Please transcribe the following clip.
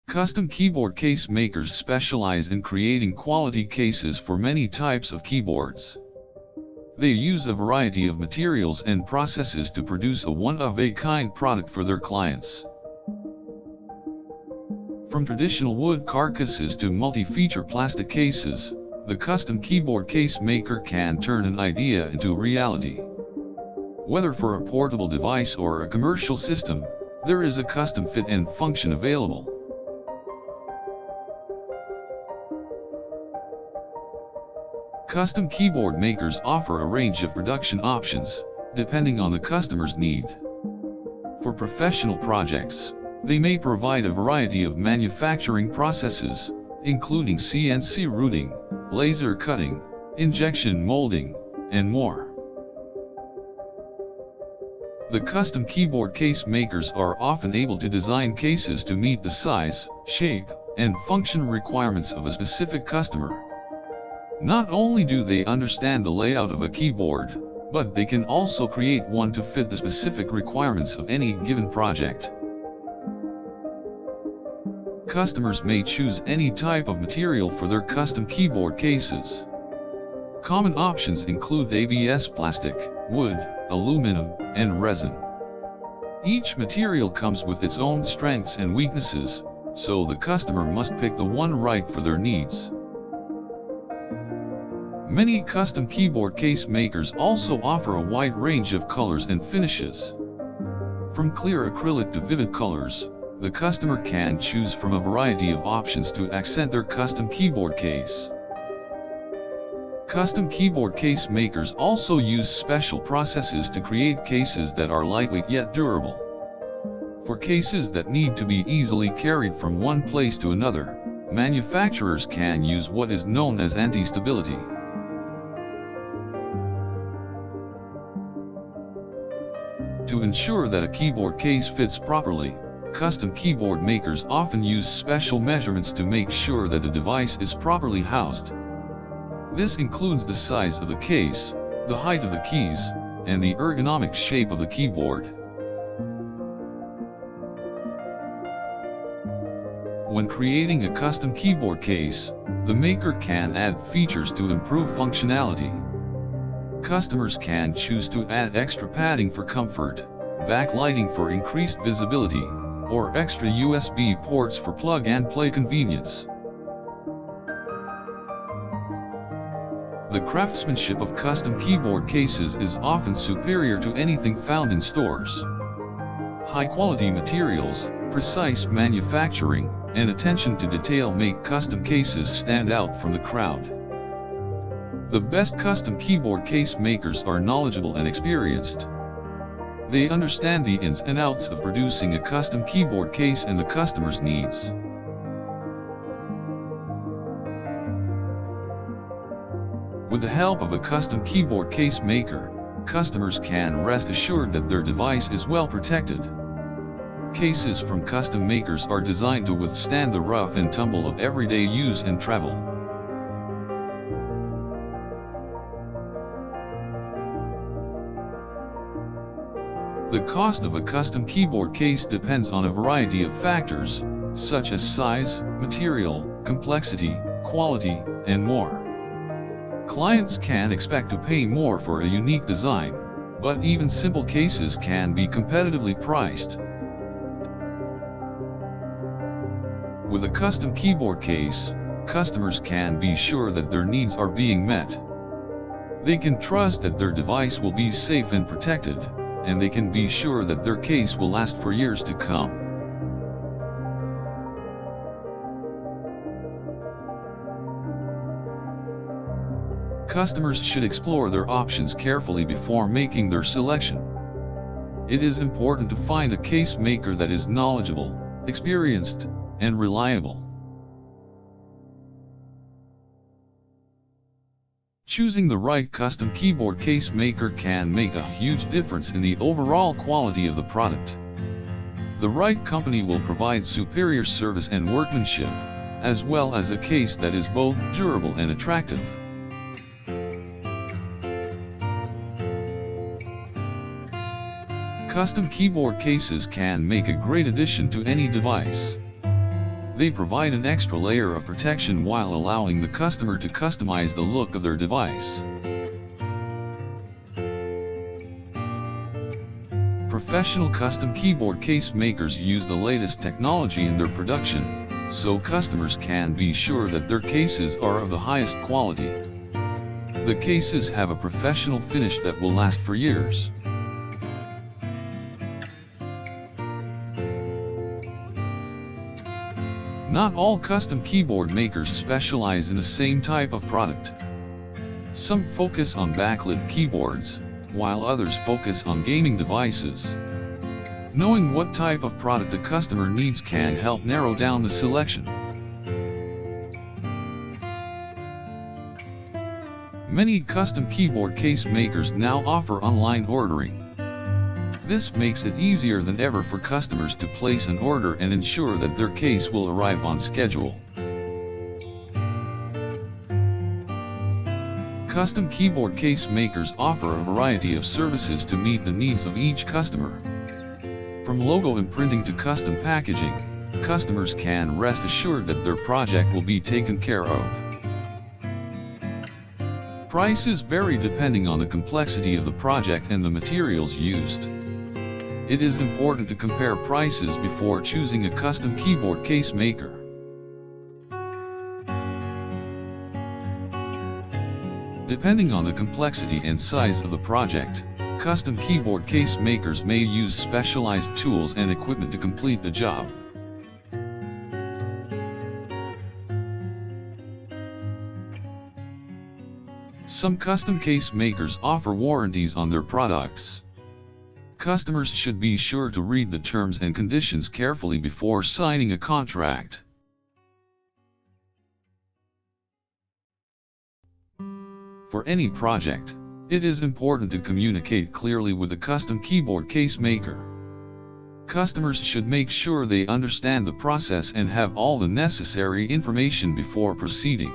Custom keyboard case makers specialize in creating quality cases for many types of keyboards. They use a variety of materials and processes to produce a one-of-a-kind product for their clients. From traditional wood carcasses to multi-feature plastic cases, the custom keyboard case maker can turn an idea into reality. Whether for a portable device or a commercial system, there is a custom fit and function available. Custom keyboard makers offer a range of production options, depending on the customer's need. For professional projects, they may provide a variety of manufacturing processes, including CNC routing, laser cutting, injection molding, and more. The custom keyboard case makers are often able to design cases to meet the size, shape, and function requirements of a specific customer. Not only do they understand the layout of a keyboard, but they can also create one to fit the specific requirements of any given project. Customers may choose any type of material for their custom keyboard cases. Common options include ABS plastic, wood, aluminum, and resin. Each material comes with its own strengths and weaknesses, so the customer must pick the one right for their needs. Many custom keyboard case makers also offer a wide range of colors and finishes. From clear acrylic to vivid colors, the customer can choose from a variety of options to accent their custom keyboard case. Custom keyboard case makers also use special processes to create cases that are lightweight yet durable. For cases that need to be easily carried from one place to another, manufacturers can use what is known as anti-stability. To ensure that a keyboard case fits properly, custom keyboard makers often use special measurements to make sure that the device is properly housed. This includes the size of the case, the height of the keys, and the ergonomic shape of the keyboard. When creating a custom keyboard case, the maker can add features to improve functionality. Customers can choose to add extra padding for comfort, backlighting for increased visibility, or extra USB ports for plug-and-play convenience. The craftsmanship of custom keyboard cases is often superior to anything found in stores. High-quality materials, precise manufacturing, and attention to detail make custom cases stand out from the crowd. The best custom keyboard case makers are knowledgeable and experienced. They understand the ins and outs of producing a custom keyboard case and the customer's needs. With the help of a custom keyboard case maker, customers can rest assured that their device is well protected. Cases from custom makers are designed to withstand the rough and tumble of everyday use and travel. The cost of a custom keyboard case depends on a variety of factors, such as size, material, complexity, quality, and more. Clients can expect to pay more for a unique design, but even simple cases can be competitively priced. With a custom keyboard case, customers can be sure that their needs are being met. They can trust that their device will be safe and protected, and they can be sure that their case will last for years to come. Customers should explore their options carefully before making their selection. It is important to find a case maker that is knowledgeable, experienced, and reliable. Choosing the right custom keyboard case maker can make a huge difference in the overall quality of the product. The right company will provide superior service and workmanship, as well as a case that is both durable and attractive. Custom keyboard cases can make a great addition to any device. They provide an extra layer of protection while allowing the customer to customize the look of their device. Professional custom keyboard case makers use the latest technology in their production, so customers can be sure that their cases are of the highest quality. The cases have a professional finish that will last for years. Not all custom keyboard makers specialize in the same type of product. Some focus on backlit keyboards, while others focus on gaming devices. Knowing what type of product a customer needs can help narrow down the selection. Many custom keyboard case makers now offer online ordering. This makes it easier than ever for customers to place an order and ensure that their case will arrive on schedule. Custom keyboard case makers offer a variety of services to meet the needs of each customer. From logo imprinting to custom packaging, customers can rest assured that their project will be taken care of. Prices vary depending on the complexity of the project and the materials used. It is important to compare prices before choosing a custom keyboard case maker. Depending on the complexity and size of the project, custom keyboard case makers may use specialized tools and equipment to complete the job. Some custom case makers offer warranties on their products. Customers should be sure to read the terms and conditions carefully before signing a contract. For any project, it is important to communicate clearly with the custom keyboard case maker. Customers should make sure they understand the process and have all the necessary information before proceeding.